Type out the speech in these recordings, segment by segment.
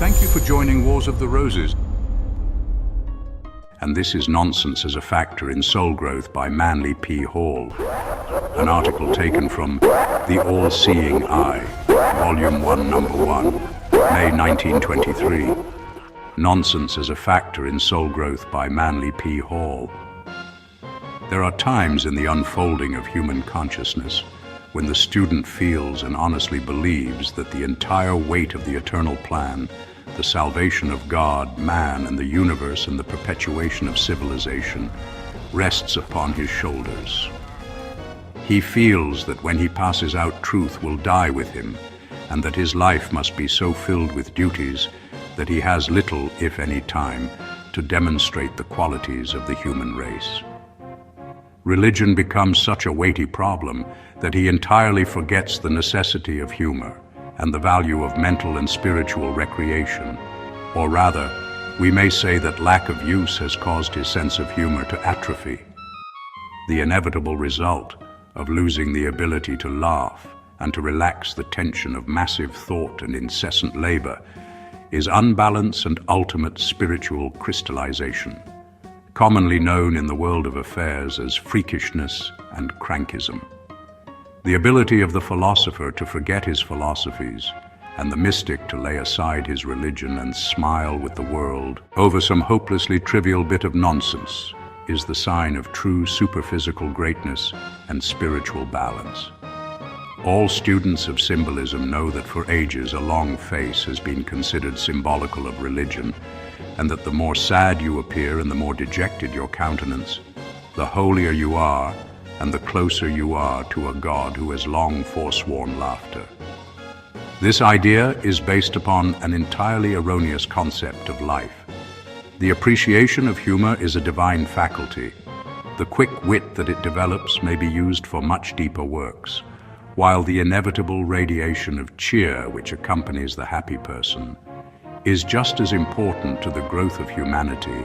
Thank you for joining Wars of the Roses. And this is Nonsense as a Factor in Soul Growth by Manly P. Hall. An article taken from The All-Seeing Eye, Volume 1, Number 1, May 1923. Nonsense as a Factor in Soul Growth by Manly P. Hall. There are times in the unfolding of human consciousness when the student feels and honestly believes that the entire weight of the eternal plan, the salvation of God, man, and the universe, and the perpetuation of civilization, rests upon his shoulders. He feels that when he passes out, truth will die with him, and that his life must be so filled with duties that he has little, if any, time to demonstrate the qualities of the human race. Religion becomes such a weighty problem that he entirely forgets the necessity of humor and the value of mental and spiritual recreation. Or rather, we may say that lack of use has caused his sense of humor to atrophy. The inevitable result of losing the ability to laugh and to relax the tension of massive thought and incessant labor is unbalance and ultimate spiritual crystallization, commonly known in the world of affairs as freakishness and crankism. The ability of the philosopher to forget his philosophies and the mystic to lay aside his religion and smile with the world over some hopelessly trivial bit of nonsense is the sign of true superphysical greatness and spiritual balance. All students of symbolism know that for ages a long face has been considered symbolical of religion, and that the more sad you appear and the more dejected your countenance, the holier you are and the closer you are to a God who has long forsworn laughter. This idea is based upon an entirely erroneous concept of life. The appreciation of humor is a divine faculty. The quick wit that it develops may be used for much deeper works, while the inevitable radiation of cheer which accompanies the happy person is just as important to the growth of humanity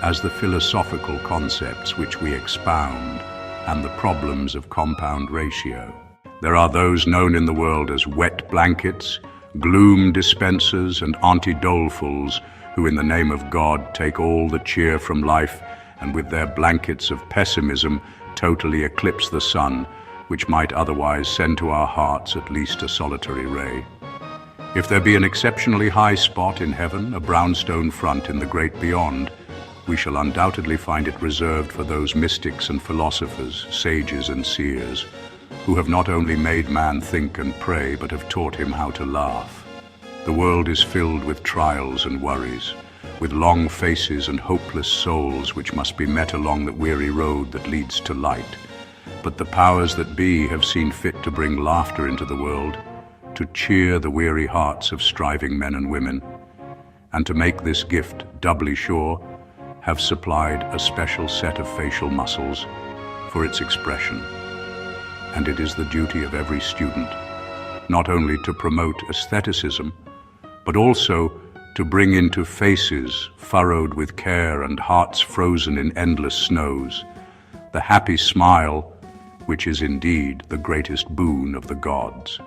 as the philosophical concepts which we expound and the problems of compound ratio. There are those known in the world as wet blankets, gloom dispensers, and antidotefuls who in the name of God take all the cheer from life and with their blankets of pessimism totally eclipse the sun, which might otherwise send to our hearts at least a solitary ray. If there be an exceptionally high spot in heaven, a brownstone front in the great beyond, we shall undoubtedly find it reserved for those mystics and philosophers, sages and seers, who have not only made man think and pray, but have taught him how to laugh. The world is filled with trials and worries, with long faces and hopeless souls which must be met along the weary road that leads to light. But the powers that be have seen fit to bring laughter into the world, to cheer the weary hearts of striving men and women, and to make this gift doubly sure, have supplied a special set of facial muscles for its expression. And it is the duty of every student not only to promote aestheticism, but also to bring into faces furrowed with care and hearts frozen in endless snows the happy smile which is indeed the greatest boon of the gods.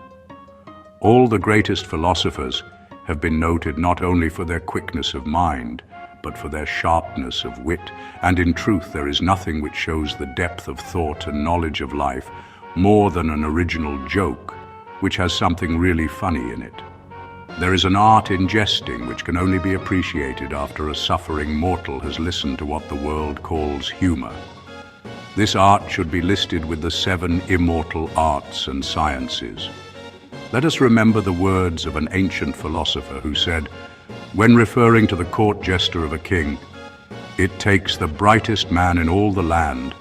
All the greatest philosophers have been noted not only for their quickness of mind, but for their sharpness of wit, and in truth there is nothing which shows the depth of thought and knowledge of life more than an original joke, which has something really funny in it. There is an art in jesting which can only be appreciated after a suffering mortal has listened to what the world calls humor. This art should be listed with the 7 immortal arts and sciences. Let us remember the words of an ancient philosopher who said, when referring to the court jester of a king, "It takes the brightest man in all the land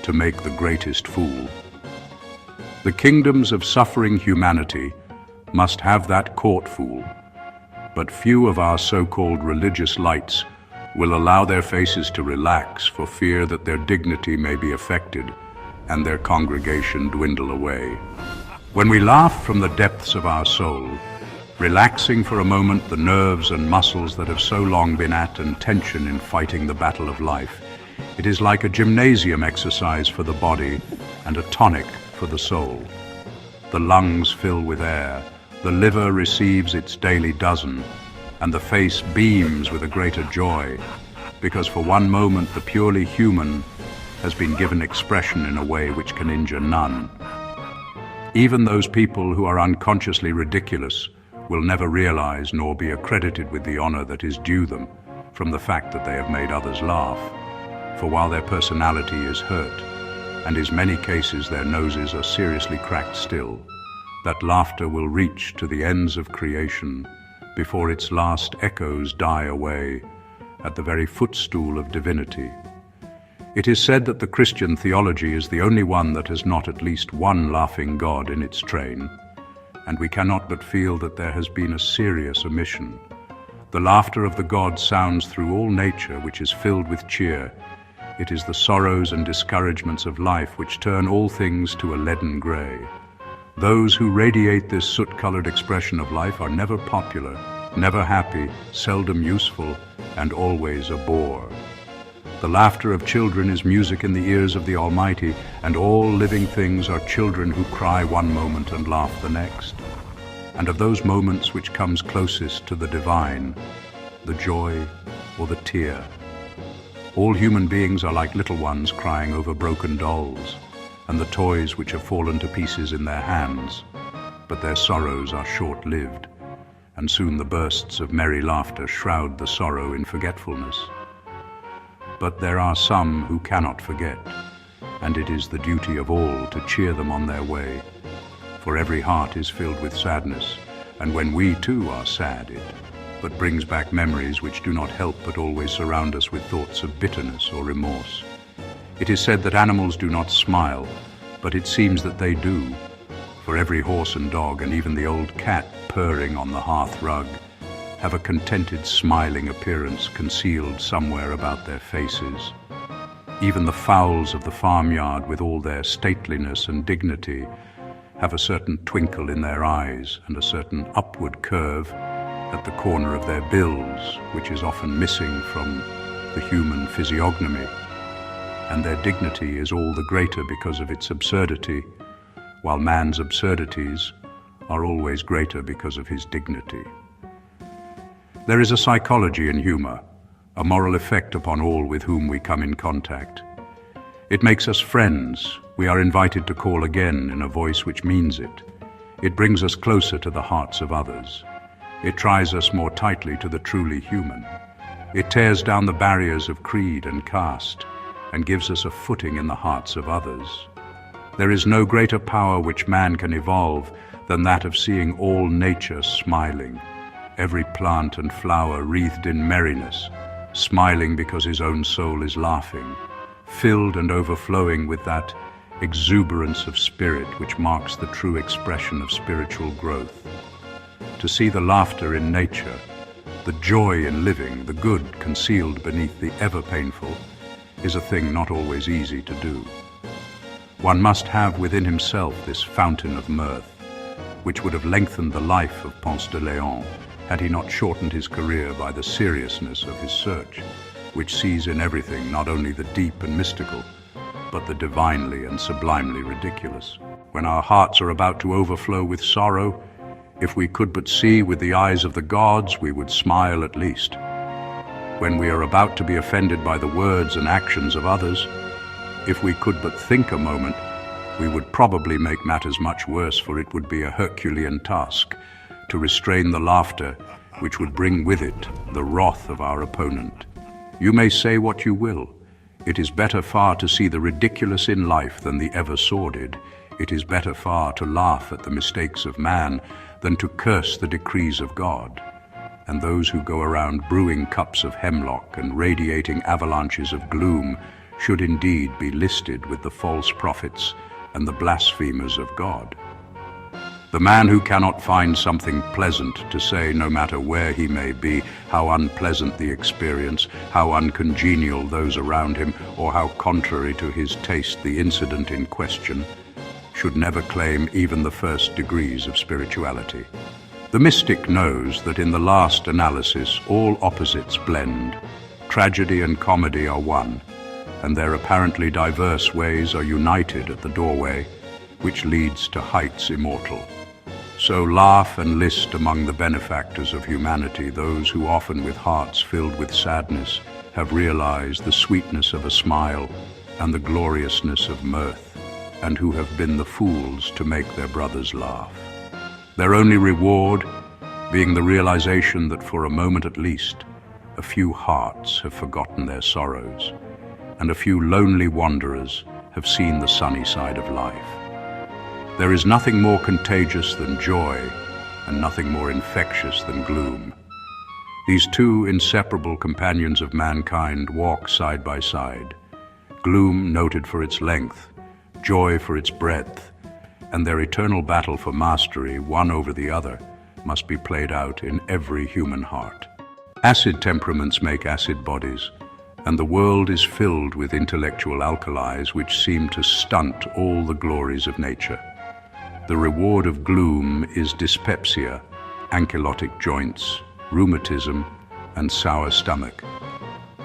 to make the greatest fool." The kingdoms of suffering humanity must have that court fool, but few of our so-called religious lights will allow their faces to relax for fear that their dignity may be affected and their congregation dwindle away. When we laugh from the depths of our soul, relaxing for a moment the nerves and muscles that have so long been at tension in fighting the battle of life, it is like a gymnasium exercise for the body and a tonic for the soul. The lungs fill with air, the liver receives its daily dozen, and the face beams with a greater joy, because for one moment the purely human has been given expression in a way which can injure none. Even those people who are unconsciously ridiculous will never realize nor be accredited with the honor that is due them from the fact that they have made others laugh. For while their personality is hurt, and in many cases their noses are seriously cracked still, that laughter will reach to the ends of creation before its last echoes die away at the very footstool of divinity. It is said that the Christian theology is the only one that has not at least one laughing God in its train, and we cannot but feel that there has been a serious omission. The laughter of the God sounds through all nature, which is filled with cheer. It is the sorrows and discouragements of life which turn all things to a leaden grey. Those who radiate this soot-colored expression of life are never popular, never happy, seldom useful, and always a bore. The laughter of children is music in the ears of the Almighty, and all living things are children who cry one moment and laugh the next. And of those moments which comes closest to the divine, the joy or the tear. All human beings are like little ones crying over broken dolls, and the toys which have fallen to pieces in their hands, but their sorrows are short-lived, and soon the bursts of merry laughter shroud the sorrow in forgetfulness. But there are some who cannot forget, and it is the duty of all to cheer them on their way, for every heart is filled with sadness, and when we too are sad, it but brings back memories which do not help but always surround us with thoughts of bitterness or remorse. It is said that animals do not smile, but it seems that they do, for every horse and dog, and even the old cat purring on the hearth rug, have a contented, smiling appearance concealed somewhere about their faces. Even the fowls of the farmyard, with all their stateliness and dignity, have a certain twinkle in their eyes and a certain upward curve at the corner of their bills, which is often missing from the human physiognomy. And their dignity is all the greater because of its absurdity, while man's absurdities are always greater because of his dignity. There is a psychology in humor, a moral effect upon all with whom we come in contact. It makes us friends. We are invited to call again in a voice which means it. It brings us closer to the hearts of others. It ties us more tightly to the truly human. It tears down the barriers of creed and caste and gives us a footing in the hearts of others. There is no greater power which man can evolve than that of seeing all nature smiling, every plant and flower wreathed in merriness, smiling because his own soul is laughing, filled and overflowing with that exuberance of spirit which marks the true expression of spiritual growth. To see the laughter in nature, the joy in living, the good concealed beneath the ever-painful, is a thing not always easy to do. One must have within himself this fountain of mirth, which would have lengthened the life of Ponce de Leon had he not shortened his career by the seriousness of his search, which sees in everything not only the deep and mystical, but the divinely and sublimely ridiculous. When our hearts are about to overflow with sorrow, if we could but see with the eyes of the gods, we would smile at least. When we are about to be offended by the words and actions of others, if we could but think a moment, we would probably make matters much worse, for it would be a Herculean task to restrain the laughter which would bring with it the wrath of our opponent. You may say what you will. It is better far to see the ridiculous in life than the ever sordid. It is better far to laugh at the mistakes of man than to curse the decrees of God. And those who go around brewing cups of hemlock and radiating avalanches of gloom should indeed be listed with the false prophets and the blasphemers of God. The man who cannot find something pleasant to say, no matter where he may be, how unpleasant the experience, how uncongenial those around him, or how contrary to his taste the incident in question, should never claim even the first degrees of spirituality. The mystic knows that in the last analysis all opposites blend. Tragedy and comedy are one, and their apparently diverse ways are united at the doorway, which leads to heights immortal. So laugh and list among the benefactors of humanity, those who often with hearts filled with sadness have realized the sweetness of a smile and the gloriousness of mirth, and who have been the fools to make their brothers laugh. Their only reward being the realization that for a moment at least, a few hearts have forgotten their sorrows, and a few lonely wanderers have seen the sunny side of life. There is nothing more contagious than joy, and nothing more infectious than gloom. These two inseparable companions of mankind walk side by side, gloom noted for its length, joy for its breadth, and their eternal battle for mastery, one over the other, must be played out in every human heart. Acid temperaments make acid bodies, and the world is filled with intellectual alkalis which seem to stunt all the glories of nature. The reward of gloom is dyspepsia, ankylosing joints, rheumatism, and sour stomach.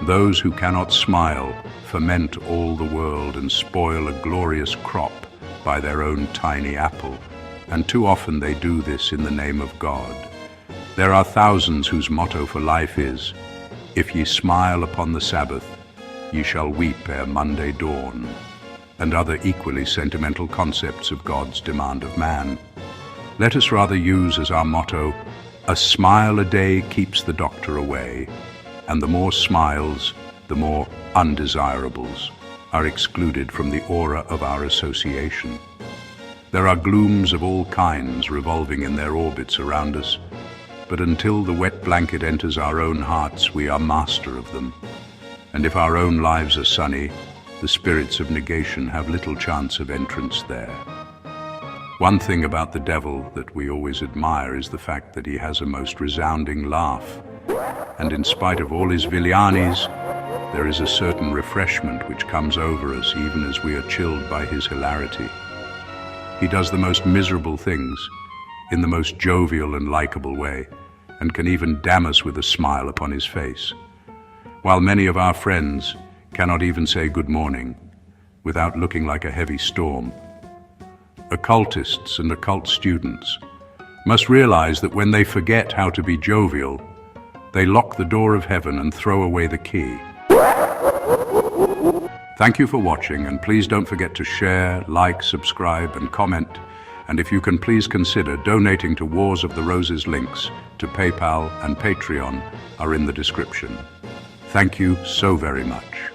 Those who cannot smile ferment all the world and spoil a glorious crop by their own tiny apple, and too often they do this in the name of God. There are thousands whose motto for life is, "If ye smile upon the Sabbath, ye shall weep ere Monday dawn," and other equally sentimental concepts of God's demand of man. Let us rather use as our motto, "A smile a day keeps the doctor away," and the more smiles, the more undesirables are excluded from the aura of our association. There are glooms of all kinds revolving in their orbits around us, but until the wet blanket enters our own hearts, we are master of them. And if our own lives are sunny, the spirits of negation have little chance of entrance there. One thing about the devil that we always admire is the fact that he has a most resounding laugh. And in spite of all his villanies, there is a certain refreshment which comes over us even as we are chilled by his hilarity. He does the most miserable things in the most jovial and likable way, and can even damn us with a smile upon his face. While many of our friends cannot even say good morning without looking like a heavy storm. Occultists and occult students must realize that when they forget how to be jovial, they lock the door of heaven and throw away the key. Thank you for watching, and please don't forget to share, like, subscribe, and comment. And if you can, please consider donating to Wars of the Roses. Links to PayPal and Patreon are in the description. Thank you so very much.